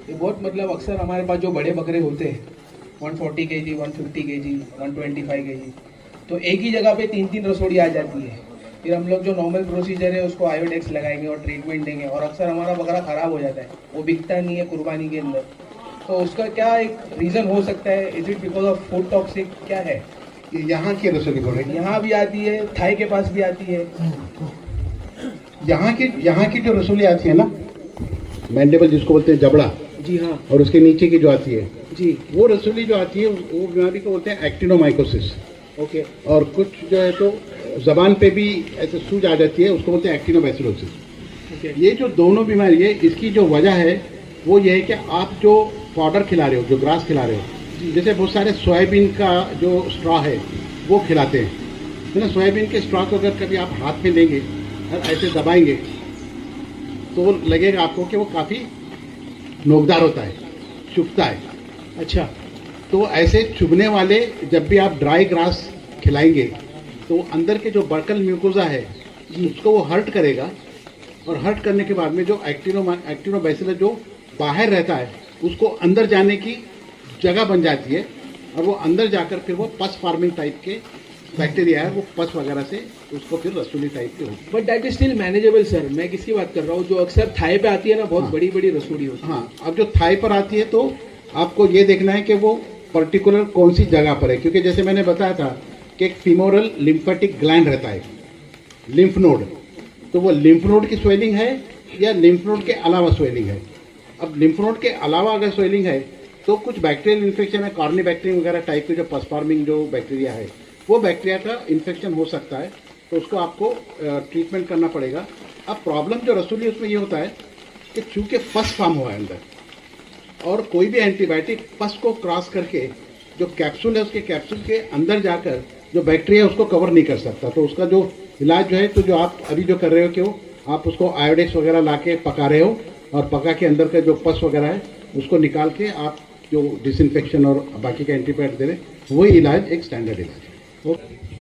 ये बहुत मतलब अक्सर हमारे पास जो बड़े बकरे होते हैं 140 kg, 150 kg, 125 kg, तो एक ही जगह पे 3-3 रसोड़ी आ जाती है। फिर हम लोग जो नॉर्मल प्रोसीजर है उसको आयोडेक्स लगाएंगे और ट्रीटमेंट देंगे, और अक्सर हमारा बकरा खराब हो जाता है, वो बिकता नहीं है कुर्बानी के अंदर। तो उसका क्या एक रीज़न हो सकता है? Is it because of food toxic, क्या है? यहाँ की रसोली बोल रहे हैं? यहाँ भी आती है, थाई के पास भी आती है। यहाँ की जो रसोली आती है ना, मैंडेबल जिसको बोलते हैं जबड़ा, जी हाँ, और उसके नीचे की जो आती है जी, वो रसोली जो आती है वो बीमारी को बोलते हैं एक्टिनोमाइकोसिस। ओके, और कुछ जो है तो जबान पे भी ऐसे सूज आ जाती है, उसको बोलते हैं एक्टिनोबैसिलोसिस। ओके, ये जो दोनों बीमारी है, इसकी जो वजह है वो ये है कि आप जो पाउडर खिला रहे हो, जो ग्रास खिला रहे हो, जैसे बहुत सारे सोयाबीन का जो स्ट्रॉ है वो खिलाते हैं, तो ना सोयाबीन के स्ट्रॉ को अगर कभी आप हाथ में लेंगे और ऐसे दबाएंगे तो लगेगा आपको कि वो काफ़ी नोकदार होता है, चुभता है। अच्छा, तो ऐसे चुभने वाले जब भी आप ड्राई ग्रास खिलाएंगे तो अंदर के जो बर्कल म्यूकोजा है उसको वो हर्ट करेगा, और हर्ट करने के बाद में जो एक्टिनोबैसिलस जो बाहर रहता है उसको अंदर जाने की जगह बन जाती है, और वो अंदर जाकर फिर वो पस फार्मिंग टाइप के बैक्टीरिया है, वो पस वगैरह से उसको फिर रसूली टाइप के होती है। But that is still manageable sir. मैं किसकी बात कर रहा हूँ? जो अक्सर थाई पे आती है ना, बहुत हाँ, बड़ी बड़ी रसोड़ी होती है। हाँ, अब जो थाई पर आती है तो आपको ये देखना है कि वो पर्टिकुलर कौन सी जगह पर है, क्योंकि जैसे मैंने बताया था कि एक फीमोरल लिम्फेटिक ग्लैंड रहता है, लिम्फ नोड, तो वो लिम्फ नोड की स्वेलिंग है या लिम्फ नोड के अलावा स्वेलिंग है। अब लिम्फ नोड के अलावा अगर स्वेलिंग है तो कुछ बैक्टीरियल इन्फेक्शन है, कॉर्नी बैक्टीरिया वगैरह टाइप के जो पस फार्मिंग जो बैक्टीरिया है वो बैक्टीरिया का इन्फेक्शन हो सकता है, तो उसको आपको ट्रीटमेंट करना पड़ेगा। अब प्रॉब्लम जो रसूली उसमें ये होता है कि चूंकि पस फॉर्म हुआ है अंदर, और कोई भी एंटीबायोटिक पस को क्रॉस करके जो कैप्सूल है उसके कैप्सूल के अंदर जाकर जो बैक्टीरिया है उसको कवर नहीं कर सकता, तो उसका जो इलाज जो है, तो जो आप अभी जो कर रहे हो कि वो आप उसको आयोडेक्स वगैरह ला के पका रहे हो, और पका के अंदर का जो पस वगैरह है उसको निकाल के आप जो डिसइंफेक्शन और बाकी का एंटीबायोटिक दे रहे हैं, वही इलाज एक स्टैंडर्ड इलाज है।